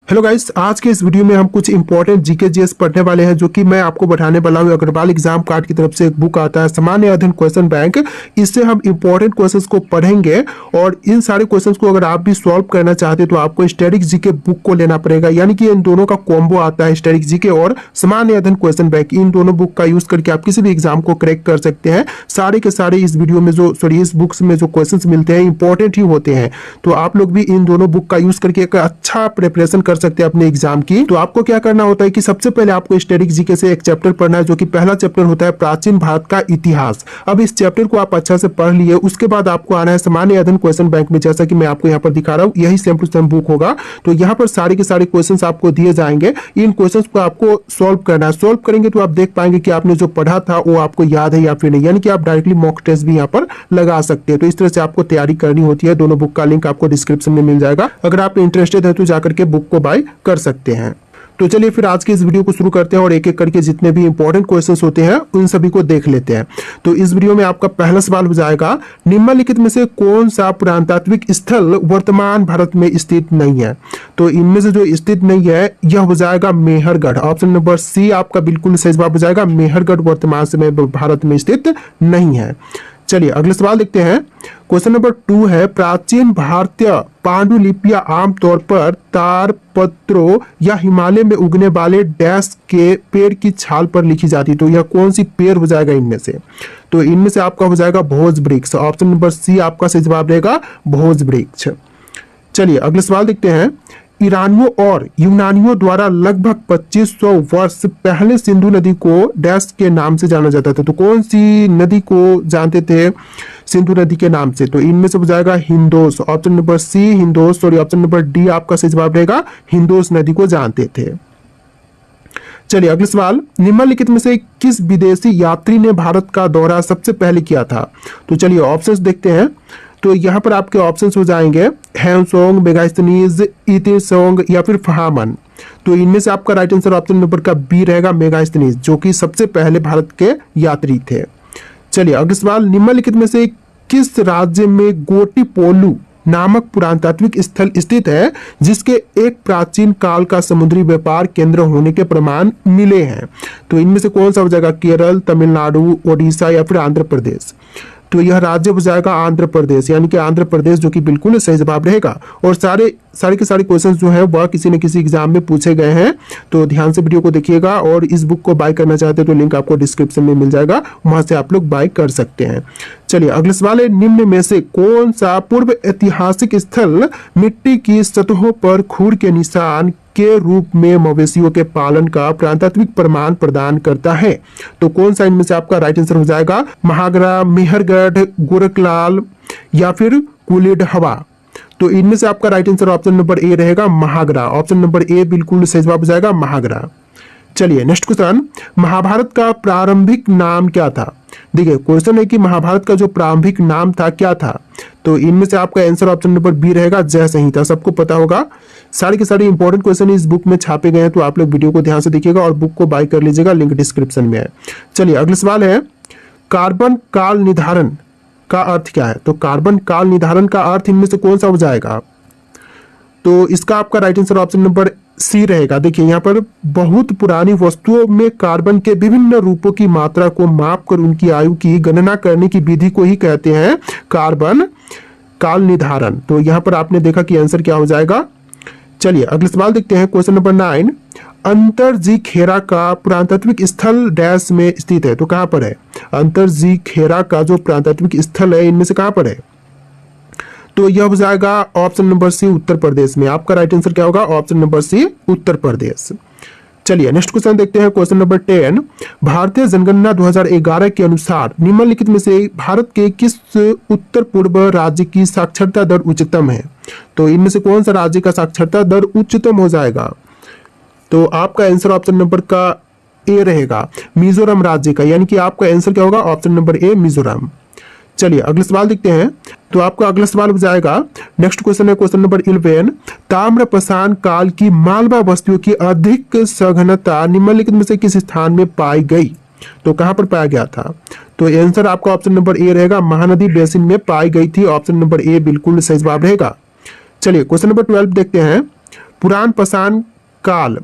Hello guys, आज के इस वीडियो में हम कुछ इंपॉर्टेंट जीके जीएस पढ़ने वाले हैं, जो कि मैं आपको बताने वाला हूं। अग्रवाल एग्जाम कार्ड की तरफ से एक बुक आता है, सामान्य अध्ययन क्वेश्चन बैंक। इससे हम इंपॉर्टेंट क्वेश्चंस को पढ़ेंगे और इन सारे क्वेश्चंस को अगर आप भी सॉल्व करना चाहते हैं तो आपको स्टैटिक जीके बुक को लेना पड़ेगा। यानी कि इन दोनों का कॉम्बो आता है, स्टैटिक जीके और सामान्य अध्ययन क्वेश्चन बैंक। इन दोनों बुक का यूज करके आप किसी भी एग्जाम को क्रैक कर सकते हैं। सारे के सारे इस वीडियो में इस बुक्स में जो क्वेश्चन मिलते हैं इंपॉर्टेंट ही होते हैं। तो आप लोग भी इन दोनों बुक का यूज करके एक अच्छा प्रिपरेशन कर सकते हैं अपने एग्जाम की। तो आपको क्या करना होता है कि सबसे पहले आपको स्टैटिक जीके से एक चैप्टर पढ़ना है, जो कि पहला चैप्टर होता है प्राचीन भारत का इतिहास। अब इस चैप्टर को आप अच्छा से पढ़ लिए, उसके बाद आपको आना है सामान्य अध्ययन क्वेश्चन बैंक में। जैसा कि मैं आपको यहाँ पर दिखा रहा हूँ, यही सेम टू सेम बुक होगा। तो यहाँ पर सारे के सारे क्वेश्चंस आपको दिए जाएंगे। इन क्वेश्चंस को आपको सॉल्व करना है। सॉल्व करेंगे तो आप देख पाएंगे कि आपने जो पढ़ा था वो आपको याद है या फिर नहीं। यानी कि आप डायरेक्टली मॉक टेस्ट भी यहाँ पर लगा सकते हैं। तो इस तरह से आपको तैयारी करनी होती है। दोनों बुक का लिंक आपको डिस्क्रिप्शन में मिल जाएगा। अगर आप इंटरेस्टेड है तो जाकर के बुक को बाय कर सकते हैं। तो चलिए फिर आज के इस वीडियो को शुरू करते हैं और एक एक करके जितने भी इंपॉर्टेंट क्वेश्चंस होते हैं उन सभी को देख लेते हैं। तो इस वीडियो में आपका पहला सवाल हो जाएगा, निम्नलिखित में से कौन सा पुरातात्विक स्थल वर्तमान भारत में स्थित नहीं है? तो इनमें से जो स्थित नहीं है यह हो जाएगा मेहरगढ़। ऑप्शन नंबर सी आपका बिल्कुल सही जवाब हो जाएगा। मेहरगढ़ वर्तमान समय भारत में स्थित नहीं है। चलिए अगले सवाल देखते हैं। क्वेश्चन नंबर 2 है, प्राचीन भारतीय पांडुलिपियां आमतौर पर तार पत्रों या हिमालय में उगने वाले डैश के पेड़ की छाल पर लिखी जाती। तो यह कौन सी पेड़ हो जाएगा इनमें से? तो इनमें से आपका हो जाएगा भोज वृक्ष। ऑप्शन नंबर सी आपका सही जवाब रहेगा, भोज वृक्ष। चलिए अगले सवाल देखते हैं। ईरानियों और यूनानियों द्वारा लगभग 2500 वर्ष पहले सिंधु नदी को डैश के नाम से जाना जाता था। तो कौन सी नदी को जानते थे सिंधु नदी के नाम से? तो इनमें से हो जाएगा हिंदोस। ऑप्शन नंबर सी हिंदोस, सॉरी ऑप्शन नंबर डी आपका सही जवाब रहेगा, हिंदोस नदी को जानते थे। चलिए अगले सवाल, निम्नलिखित में से किस विदेशी यात्री ने भारत का दौरा सबसे पहले किया था? तो चलिए ऑप्शंस देखते हैं। तो यहाँ पर आपके ऑप्शंस हो जाएंगे हैमसोंग, मेगास्थनीज, इतिसोंग या फिर फहामन। तो इनमें से आपका राइट आंसर ऑप्शन नंबर का बी रहेगा, मेगास्थनीज, जो कि सबसे पहले भारत के यात्री थे। चलिए अगले सवाल, निम्नलिखित में से किस राज्य में गोटीपोलू नामक पुरातात्विक स्थल स्थित है जिसके एक प्राचीन काल का समुद्री व्यापार केंद्र होने के प्रमाण मिले हैं? तो इनमें से कौन सा हो जाएगा? केरल, तमिलनाडु, ओडिशा या फिर आंध्र प्रदेश? तो यह राज्य हो जाएगा आंध्र प्रदेश, यानी कि आंध्र प्रदेश, जो कि बिल्कुल सही जवाब रहेगा। और सारे के सारे क्वेश्चंस जो है वह किसी न किसी एग्जाम में पूछे गए हैं। तो ध्यान से वीडियो को देखिएगा और इस बुक को बाय करना चाहते हैं तो लिंक आपको डिस्क्रिप्शन में मिल जाएगा, वहां से आप लोग बाय कर सकते हैं। चलिए अगले सवाल है, निम्न में से कौन सा पूर्व ऐतिहासिक स्थल मिट्टी की सतहों पर खूर के निशान के रूप में मवेशियों के पालन का पुरातात्विक प्रमाण प्रदान करता है? तो कौन सा इनमें से आपका राइट आंसर हो जाएगा? महागरा, मेहरगढ़, गोरखलाल या फिर कुलेडहवा? तो इनमें से आपका right answer option number A रहेगा, महागरा। ऑप्शन नंबर ए बिल्कुल सही जवाब हो जाएगा, महागरा। चलिए नेक्स्ट क्वेश्चन, महाभारत का प्रारंभिक नाम क्या था? देखिए क्वेश्चन है कि महाभारत का जो प्रारंभिक नाम था क्या था? तो इनमें से आपका आंसर ऑप्शन नंबर बी रहेगा, जय संहिता। सबको पता होगा, सारे के सारे इंपॉर्टेंट क्वेश्चन इस बुक में छापे गए हैं। तो आप लोग वीडियो को ध्यान से देखिएगा और बुक को बाय कर लीजिएगा, लिंक डिस्क्रिप्शन में है। चलिए अगले सवाल है, कार्बन काल निर्धारण का अर्थ क्या है? तो कार्बन काल निर्धारण का अर्थ इनमें से कौन सा हो जाएगा? तो इसका आपका right answer option number C रहेगा। देखिए यहाँ पर बहुत पुरानी वस्तुओं में कार्बन के विभिन्न रूपों की मात्रा को मापकर उनकी आयु की गणना करने की विधि को ही कहते हैं कार्बन काल निर्धारण। तो यहाँ पर आपने देखा कि आंसर क्या हो जाएगा। चलिए अगले सवाल देखते हैं। क्वेश्चन नंबर 9, अंतरजी खेरा का पुरातात्विक स्थल डैश में स्थित है? तो कहां पर है अंतरजी खेरा का जो पुरातात्विक स्थल है? इनमें से कहां पर है? तो यह हो जाएगा ऑप्शन नंबर सी, उत्तर प्रदेश में। आपका राइट आंसर क्या होगा? ऑप्शन नंबर सी, उत्तर प्रदेश। चलिए नेक्स्ट क्वेश्चन देखते हैं। क्वेश्चन नंबर 10, भारतीय जनगणना 2011 के अनुसार निम्नलिखित में से भारत के किस उत्तर पूर्व राज्य की साक्षरता दर उच्चतम है? तो इनमें से कौन सा राज्य का साक्षरता दर उच्चतम हो जाएगा? तो आपका आंसर ऑप्शन नंबर का ए रहेगा, मिजोरम राज्य का। यानी कि आपका आंसर क्या होगा? Option number A, Mizoram. चलिए अगले सवाल देखते हैं। तो आपका अगला सवाल हो जाएगा, नेक्स्ट क्वेश्चन है क्वेश्चन नंबर 11, ताम्रपाषाण काल की मालवा वस्तुओं की अधिक सघनता निम्नलिखित में से किस स्थान में पाई गई? तो कहां पर पाया गया था? तो आंसर आपका ऑप्शन नंबर ए रहेगा, महानदी बेसिन में पाई गई थी। ऑप्शन नंबर ए बिल्कुल सही जवाब रहेगा। चलिए क्वेश्चन नंबर 12 देखते हैं। पुराण पाषाण काल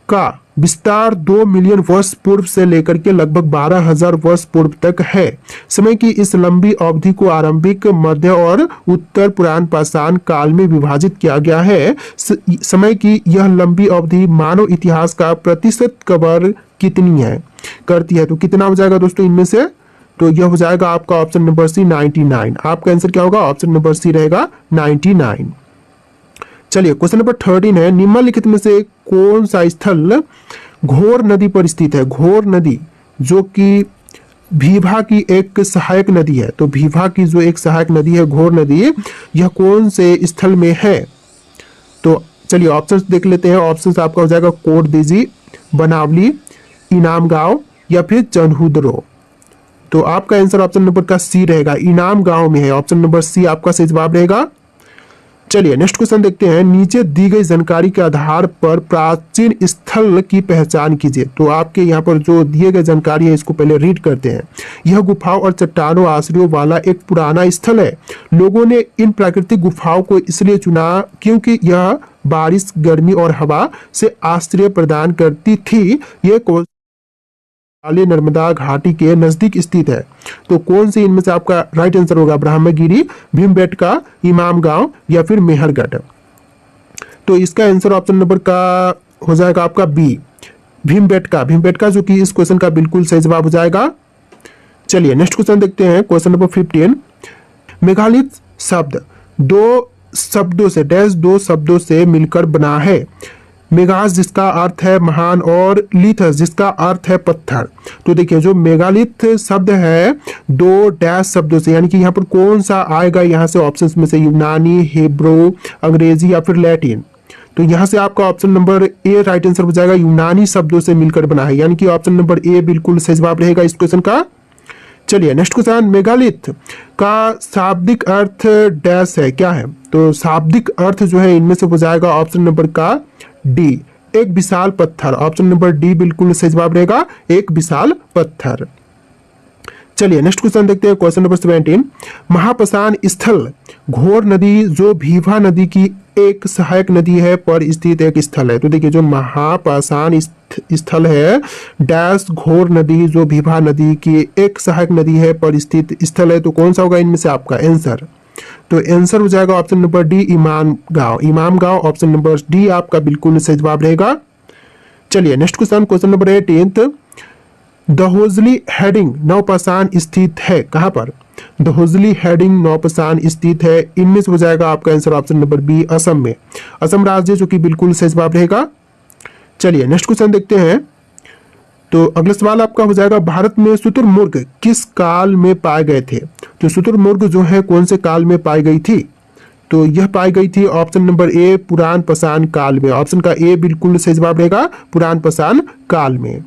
का विस्तार 2 मिलियन वर्ष पूर्व से लेकर के लगभग 12,000 वर्ष पूर्व तक है। समय की इस लंबी अवधि को आरंभिक, मध्य और उत्तर पुराण पाषाण काल में विभाजित किया गया है। समय की यह लंबी अवधि मानव इतिहास का प्रतिशत कवर कितनी है करती है, तो कितना हो जाएगा दोस्तों इनमें से, तो यह हो जाएगा आपका ऑप्शन नंबर सी 99। आपका आंसर क्या होगा, ऑप्शन नंबर सी रहेगा 99। चलिए क्वेश्चन नंबर 13 है, निम्नलिखित में से कौन सा स्थल घोर नदी पर स्थित है। घोर नदी जो कि भीभा की एक सहायक नदी है, तो भीभा की जो एक सहायक नदी है घोर नदी, यह कौन से स्थल में है। तो चलिए ऑप्शंस देख लेते हैं। ऑप्शंस आपका हो जाएगा कोटदीजी, बनावली, इनाम गांव या फिर चन्हुद्रो। तो आपका आंसर ऑप्शन नंबर का सी रहेगा, इनाम गांव में है। ऑप्शन नंबर सी आपका सही जवाब रहेगा। चलिए नेक्स्ट क्वेश्चन देखते हैं, नीचे दी गई जानकारी के आधार पर प्राचीन स्थल की पहचान कीजिए। तो आपके यहाँ पर जो दिए गए जानकारी है इसको पहले रीड करते हैं। यह गुफाओं और चट्टानों आश्रयों वाला एक पुराना स्थल है। लोगों ने इन प्राकृतिक गुफाओं को इसलिए चुना क्योंकि यह बारिश, गर्मी और हवा से आश्रय प्रदान करती थी। ये काली नर्मदा घाटी के नजदीक स्थित है। तो कौन सी इनमें से आपका राइट आंसर होगा, ब्रह्मगिरी, भीमबेटका, इमाम गांव या फिर मेहरगढ़। तो इसका आंसर ऑप्शन नंबर का हो जाएगा आपका बी, भीमबेटका। भीमबेटका जो कि इस क्वेश्चन का बिल्कुल सही जवाब हो जाएगा। चलिए नेक्स्ट क्वेश्चन देखते हैं, क्वेश्चन नंबर 15। मेघालित शब्द दो शब्दों से मिलकर बना है। मेघास जिसका अर्थ है महान और लिथस जिसका अर्थ है पत्थर। तो देखिए जो मेगालिथ शब्द है 2 डैश शब्दों से, यानी कि यहाँ पर कौन सा आएगा यहाँ से ऑप्शंस में से, यूनानी, हिब्रू, अंग्रेजी या फिर लैटिन। तो यहाँ से आपका option number A right answer हो जाएगा, यूनानी शब्दों से मिलकर बना है, यानी कि ऑप्शन नंबर ए बिल्कुल सही जवाब रहेगा इस क्वेश्चन का। चलिए नेक्स्ट क्वेश्चन, मेगालिथ का शाब्दिक अर्थ डैश है, क्या है। तो शाब्दिक अर्थ जो है इनमें से हो जाएगा ऑप्शन नंबर का डी, एक विशाल पत्थर। ऑप्शन नंबर डी बिल्कुल सही जवाब रहेगा, एक विशाल पत्थर। चलिए नेक्स्ट क्वेश्चन देखते हैं, क्वेश्चन नंबर 17। महापाषाण स्थल घोर नदी जो भीभा नदी की एक सहायक नदी है पर स्थित एक स्थल है। तो देखिए जो महापाषाण स्थल है डैश घोर नदी जो भीभा नदी की एक सहायक नदी है पर स्थित स्थल है। तो कौन सा होगा इनमें से आपका आंसर, तो आंसर हो जाएगा ऑप्शन नंबर डी, इमाम गांव। इमाम गांव ऑप्शन नंबर डी आपका बिल्कुल सही जवाब रहेगा। चलिए next question, question number 18। Daojali Hading नौपाषाण स्थित है, कहां पर। दहोजली हेडिंग नौपाषाण स्थित है, इनमें से हो जाएगा आपका answer option number B, Assam में। असम राज्य जो कि बिल्कुल सही जवाब रहेगा। चलिए नेक्स्ट क्वेश्चन देखते हैं। तो अगला सवाल आपका हो जाएगा, भारत में शुतुरमुर्ग किस काल में पाए गए थे। तो शुतुरमुर्ग जो है कौन से काल में पाई गई थी, तो यह पाई गई थी ऑप्शन नंबर ए, पुराण पाषाण काल में। ऑप्शन का ए बिल्कुल सही जवाब रहेगा, पुराण पाषाण काल में।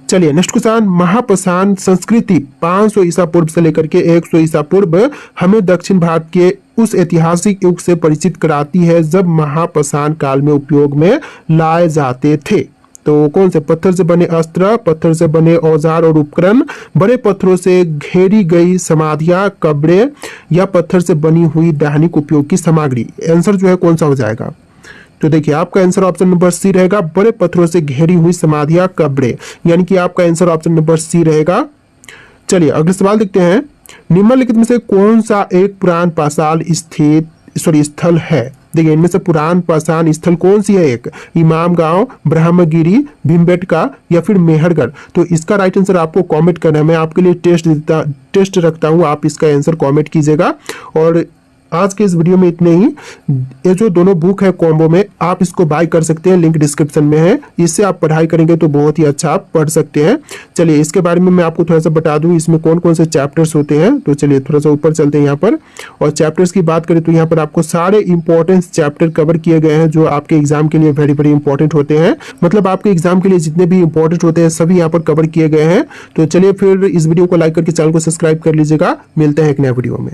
चलिए नेक्स्ट क्वेश्चन, महापाषाण संस्कृति 500 ईसा पूर्व से लेकर के 100 ईसा पूर्व हमें दक्षिण भारत के उस ऐतिहासिक युग से परिचित कराती है जब महापाषाण काल में उपयोग में लाए जाते थे। तो कौन से, पत्थर से बने अस्त्र, पत्थर से बने औजार और उपकरण, बड़े पत्थरों से घेरी गई समाधियां, कब्रें या पत्थर से बनी हुई दैनिक उपयोग की सामग्री। आंसर जो है कौन सा हो जाएगा, तो देखिए आपका आंसर ऑप्शन नंबर सी रहेगा, बड़े पत्थरों से घेरी हुई समाधियां, कब्रें, यानी कि आपका आंसर ऑप्शन नंबर सी रहेगा। चलिए अगले सवाल देखते हैं, निम्नलिखित में से कौन सा एक पुराण पाषाण स्थल है। देखिए इनमें से पुराण पाषाण स्थल कौन सी है, एक इमाम गांव, ब्रह्मगिरी, भीमबेटका या फिर मेहरगढ़। तो इसका राइट आंसर आपको कमेंट करना है, मैं आपके लिए टेस्ट रखता हूं, आप इसका आंसर कमेंट कीजिएगा। और आज के इस वीडियो में इतने ही। ये जो दोनों बुक है कॉम्बो में, आप इसको बाय कर सकते हैं, लिंक डिस्क्रिप्शन में है। इससे आप पढ़ाई करेंगे तो बहुत ही अच्छा आप पढ़ सकते हैं। चलिए इसके बारे में मैं आपको थोड़ा सा बता दूं, इसमें कौन कौन से चैप्टर्स होते हैं। तो चलिए थोड़ा सा ऊपर चलते हैं यहाँ पर, और चैप्टर्स की बात करें तो यहाँ पर आपको सारे इंपॉर्टेंट चैप्टर कवर किए गए हैं जो आपके एग्जाम के लिए वेरी वेरी इंपॉर्टेंट होते हैं। मतलब आपके एग्जाम के लिए जितने भी इंपॉर्टेंट होते हैं सभी यहाँ पर कवर किए गए हैं। तो चलिए फिर इस वीडियो को लाइक करके चैनल को सब्सक्राइब कर लीजिएगा। मिलते हैं एक नए वीडियो में।